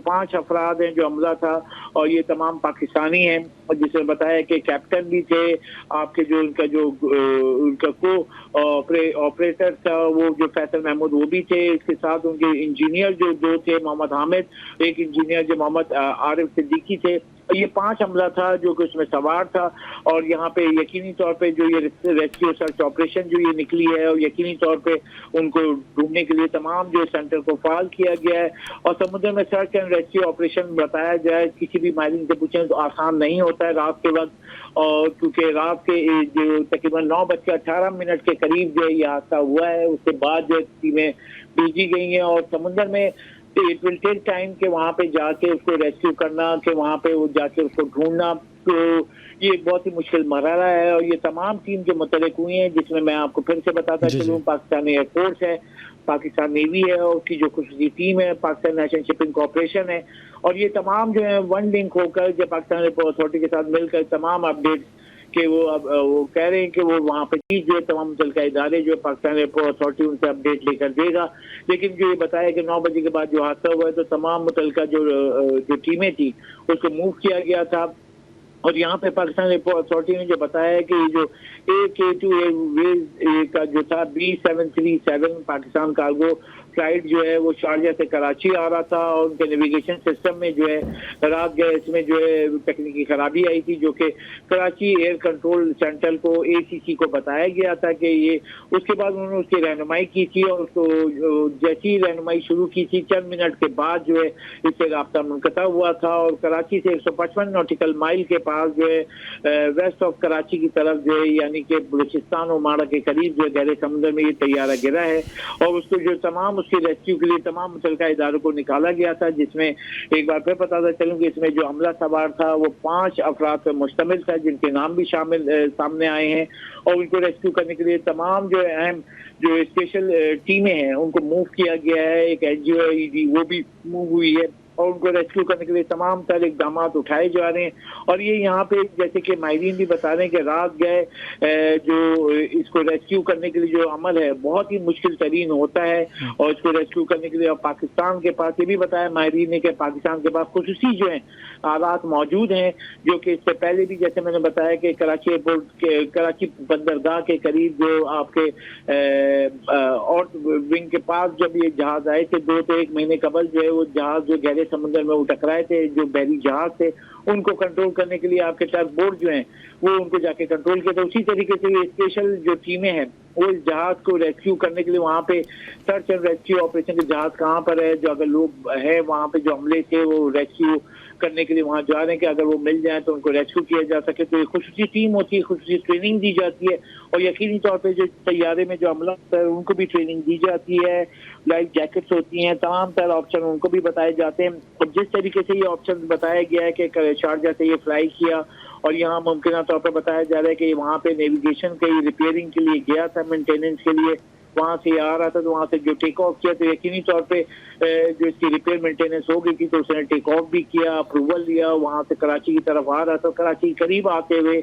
5 अफराद हैं जो हमला था और ये तमाम पाकिस्तानी हैं, और जिसमें बताया कि कैप्टन भी थे, आपके जो उनका को ऑपरेटर था वो जो फैसल महमूद वो भी थे, इसके साथ उनके इंजीनियर जो 2 थे, मोहम्मद हामिद, एक इंजीनियर जो मोहम्मद आरिफ सिद्दीकी थे। ये 5 हमला था जो कि उसमें सवार था, और यहाँ पे यकीनी तौर पे जो ये रेस्क्यू सर्च ऑपरेशन जो ये निकली है, और यकीनी तौर पे उनको ढूंढने के लिए तमाम जो सेंटर को फाल किया गया है। और समुद्र में सर्च एंड रेस्क्यू ऑपरेशन बताया जाए, किसी भी माहिरीन से पूछें तो आसान नहीं होता है रात के वक्त, और क्योंकि रात के जो तकरीबन 9:18 के करीब जो ये हादसा हुआ है, उसके बाद जो टीमें भेजी गई हैं और समुद्र में इट विल टेक टाइम के वहाँ पे जाके उसको रेस्क्यू करना, कि वहाँ पे वो जाके उसको ढूंढना, तो ये एक बहुत ही मुश्किल मरहला है। और ये तमाम टीम जो मुतलक हुई हैं, जिसमें मैं आपको फिर से बताता चलूँ, पाकिस्तानी एयरफोर्स है, पाकिस्तान नेवी है, और उसकी जो खुसूसी टीम है पाकिस्तान नेशनल शिपिंग कॉर्पोरेशन है, और ये तमाम जो है वन लिंक होकर जो पाकिस्तान एयरपोर्ट अथॉरिटी के साथ मिलकर तमाम अपडेट कि वो अब वो कह रहे हैं कि वो वहाँ पे जो है तमाम मुतल्लिका इदारे जो पाकिस्तान एयरपोर्ट अथॉरिटी उनसे अपडेट लेकर देगा। लेकिन जो ये बताया कि 9 बजे के बाद जो हादसा हुआ है तो तमाम मुतल्लिका जो टीमें थी उसको मूव किया गया था। और यहाँ पे पाकिस्तान एयरपोर्ट अथॉरिटी ने जो बताया है कि जो AK-2 का जो था B737 पाकिस्तान कार्गो फ्लाइट जो है वो शारजा से कराची आ रहा था, और उनके नेविगेशन सिस्टम में जो है रात गए इसमें जो है तकनीकी खराबी आई थी, जो कि कराची एयर कंट्रोल सेंटर को ACC को बताया गया था कि ये, उसके बाद उन्होंने उसकी रहनुमाई की थी, और उसको जैसी रहनुमाई शुरू की थी चंद मिनट के बाद जो है इससे राब्ता मुनक़ता हुआ था, और कराची से 155 नॉटिकल माइल के पास जो है वेस्ट ऑफ कराची की तरफ जो है यानी कि बलूचिस्तान और माड़ा के करीब जो है गहरे समुद्र में ये तैयारा गिरा है, और उसको जो तमाम उसके रेस्क्यू के लिए तमाम मुतल्लिका इदारों को निकाला गया था, जिसमें एक बार फिर बताता चलूं कि इसमें जो हमला सवार था वो 5 अफराद पर मुश्तमिल था, जिनके नाम भी सामने आए हैं, और उनको रेस्क्यू करने के लिए तमाम जो अहम जो स्पेशल टीमें हैं उनको मूव किया गया है। एक NGO वो भी मूव हुई है, और उनको रेस्क्यू करने के लिए तमाम तरह इकदाम उठाए जा रहे हैं। और ये यहाँ पे जैसे कि माहिरीन भी बता रहे हैं कि रात गए जो इसको रेस्क्यू करने के लिए जो अमल है बहुत ही मुश्किल तरीन होता है, और इसको रेस्क्यू करने के लिए पाकिस्तान के पास ये भी बताया माहिरीन ने कि पाकिस्तान के पास खुसूसी जो है आलात मौजूद हैं, जो कि इससे पहले भी जैसे मैंने बताया कि कराची एयरपोर्ट के कराची बंदरगाह के करीब जो आपके और विंग के पास जब ये जहाज आए थे 2 से 1 महीने कबल जो है वो जहाज जो गहरे समुद्र में वो टकराए थे, जो बहरी जहाज थे उनको कंट्रोल करने के लिए आपके टर्क बोर्ड जो हैं वो उनको जाके कंट्रोल किया था। उसी तरीके से ये स्पेशल जो टीमें हैं वो इस जहाज को रेस्क्यू करने के लिए वहाँ पे सर्च एंड रेस्क्यू ऑपरेशन के जहाज कहाँ पर है, जो अगर लोग हैं वहाँ पे जो हमले थे वो रेस्क्यू करने के लिए वहाँ जा रहे हैं कि अगर वो मिल जाए तो उनको रेस्क्यू किया जा सके। तो ये खुसूसी टीम होती है, खुसूसी ट्रेनिंग दी जाती है, और यकीनी तौर पे जो तैयारे में जो हमला होता है उनको भी ट्रेनिंग दी जाती है, लाइफ जैकेट्स होती हैं, तमाम तरह ऑप्शन उनको भी बताए जाते हैं। और जिस तरीके से ये ऑप्शन बताया गया है कि शारजा से ये फ्लाई किया, और यहाँ मुमकिन तौर पर बताया जा रहा है कि वहाँ पे नेविगेशन के रिपेयरिंग के लिए गया था, मेंटेनेंस के लिए वहाँ से आ रहा था, तो वहाँ से जो टेक ऑफ किया तो यकीनी तौर पे जो इसकी रिपेयर मेंटेनेंस हो गई थी तो उसने टेक ऑफ भी किया, अप्रूवल लिया, वहाँ से कराची की तरफ आ रहा था। कराची करीब आते हुए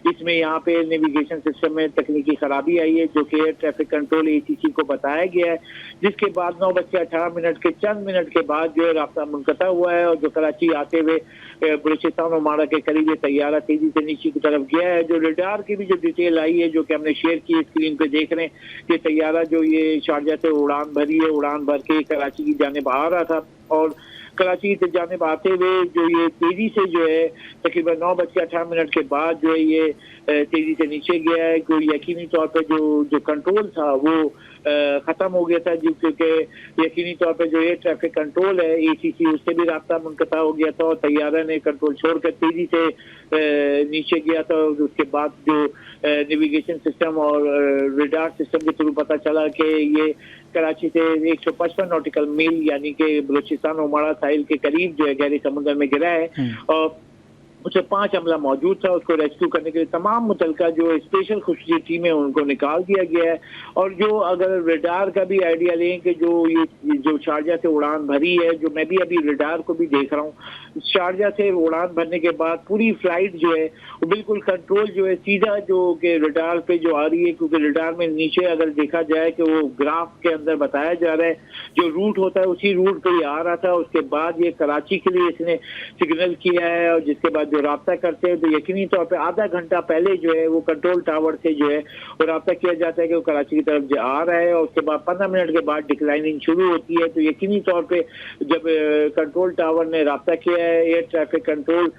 इसमें यहाँ पे नेविगेशन सिस्टम में तकनीकी खराबी आई है, जो कि एयर ट्रैफिक कंट्रोल ACC को बताया गया है, जिसके बाद 9:18 के चंद मिनट के बाद जो है राब्ता मुनक़ता हुआ है, और जो कराची आते हुए बलूचिस्तान और माड़ा के करीब ये तैयारा तेजी से नीचे की तरफ गया है। जो रडार की भी जो डिटेल आई है जो कि हमने शेयर की स्क्रीन पे देख रहे हैं कि तैयारा जो ये शारजा से उड़ान भरी है, उड़ान भर के कराची की जानिब आ रहा था, और कराची की जानिब आते हुए जो ये तेजी से जो है तकरीबन 9:18 के बाद जो है ये तेजी से नीचे गया है। कोई यकीनी तौर पर जो कंट्रोल था वो खत्म हो गया था, क्योंकि यकीनी तौर पर जो ये ट्रैफिक कंट्रोल है ACC उससे भी राब्ता मुनक़ता हो गया था, और तैयारा ने कंट्रोल छोड़कर तेजी से नीचे गया था। उसके बाद जो नेविगेशन सिस्टम और रडार सिस्टम के थ्रू पता चला कि ये कराची से 155 नॉटिकल मील यानी कि बलूचिस्तान और माड़ा साहिल के करीब जो है गहरे समुद्र में गिरा है। और उससे 5 अमला मौजूद था। उसको रेस्क्यू करने के लिए तमाम मुतलका जो स्पेशल खुफिया टीमें उनको निकाल दिया गया है। और जो अगर रडार का भी आइडिया लें कि जो शारजा से उड़ान भरी है, जो मैं भी अभी रडार को भी देख रहा हूँ, शारजा से उड़ान भरने के बाद पूरी फ्लाइट जो है वो बिल्कुल कंट्रोल जो है सीधा जो कि रडार पे जो आ रही है, क्योंकि रडार में नीचे अगर देखा जाए कि वो ग्राफ के अंदर बताया जा रहा है जो रूट होता है उसी रूट पे ही आ रहा था। उसके बाद ये कराची के लिए इसने सिग्नल किया है और जिसके बाद जो राब्ता करते हैं तो यकीनी तौर पे आधा घंटा पहले जो है वो कंट्रोल टावर से जो है वो राब्ता किया जाता है कि वो कराची की तरफ आ रहा है। और उसके बाद 15 मिनट के बाद डिक्लाइनिंग शुरू होती है। तो यकीनी तौर पे जब कंट्रोल टावर ने राब्ता किया है, एयर ट्रैफिक कंट्रोल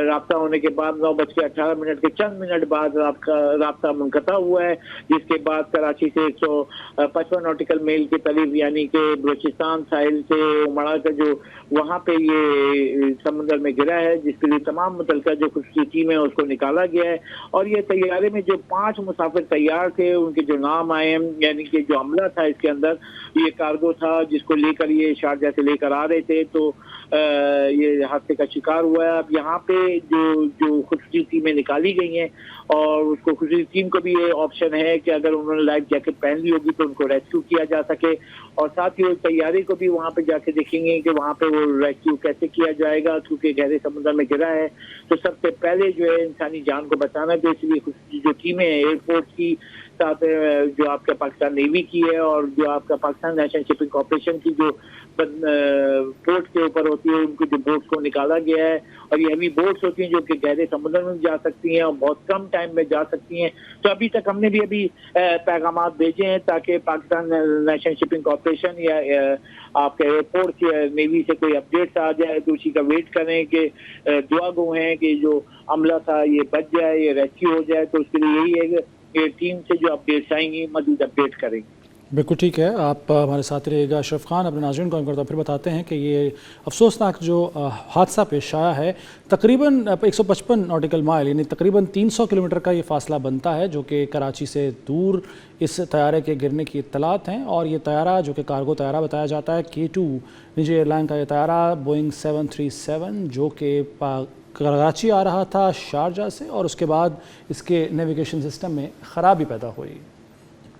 राब्ता होने के बाद 9:18 के चंद मिनट बाद राब्ता मुनक़ता हुआ है, जिसके बाद कराची से 155 नॉटिकल मील की तरीफ यानी कि बलूचिस्तान साहिल से उमड़ा का जो वहाँ पे ये समुद्र में गिरा है, जिसके लिए तमाम मुतलका जो खुफिया टीम है उसको निकाला गया है। और ये तैयारे में जो 5 मुसाफिर तैयार थे उनके जो नाम आए हैं, यानी कि जो अमला था इसके अंदर ये कार्गो था जिसको लेकर ये शारजा से लेकर आ रहे थे, तो ये हादसे का शिकार हुआ है। अब यहाँ पे जो खुफिया टीमें निकाली गई हैं और उसको खुफिया टीम को भी ये ऑप्शन है कि अगर उन्होंने लाइफ जैकेट पहन ली होगी तो उनको रेस्क्यू किया जा सके। और साथ ही तैयारी को भी वहाँ पे जाके देखेंगे कि वहाँ पे वो रेस्क्यू कैसे किया जाएगा, क्योंकि गहरे समुद्र में गिरा है तो सबसे पहले जो है इंसानी जान को बचाना। तो इसलिए जो टीमें एयरफोर्स की साथ जो आपका पाकिस्तान नेवी की है और जो आपका पाकिस्तान नेशनल शिपिंग कॉर्पोरेशन की जो पोर्ट के ऊपर होती है उनकी जो बोट्स को निकाला गया है। और ये हेवी बोट्स होती हैं जो कि गहरे समुद्र में जा सकती हैं और बहुत कम टाइम में जा सकती हैं। तो अभी तक हमने भी पैगाम भेजे हैं ताकि पाकिस्तान नेशनल शिपिंग कॉर्पोरेशन या आपके एयरपोर्ट नेवी से कोई अपडेट्स आ जाए तो उसी का वेट करें कि दुआ गो हैं कि जो अमला था ये बच जाए, ये रेस्क्यू हो जाए। तो उसके लिए यही है कि टीम से जो अपडेट्स आएंगी मज़ीद अपडेट करेंगे। बिल्कुल ठीक है, आप हमारे साथ रहिएगा। अशरफ खान अपने नाज़रीन को करता फिर बताते हैं कि ये अफसोसनाक जो हादसा पेश आया है, तकरीबन 155 नॉटिकल माइल यानी तकरीबन 300 किलोमीटर का ये फ़ासला बनता है जो कि कराची से दूर इस तैयारे के गिरने की इत्तलात हैं। और ये तैयारा जो कि कार्गो तैयारा बताया जाता है, K2 निजी एयरलाइन का ये तैयारा बोइंग 737 जो कि कराची आ रहा था शारजा से और उसके बाद इसके नेविगेशन सिस्टम में ख़राबी पैदा हुई।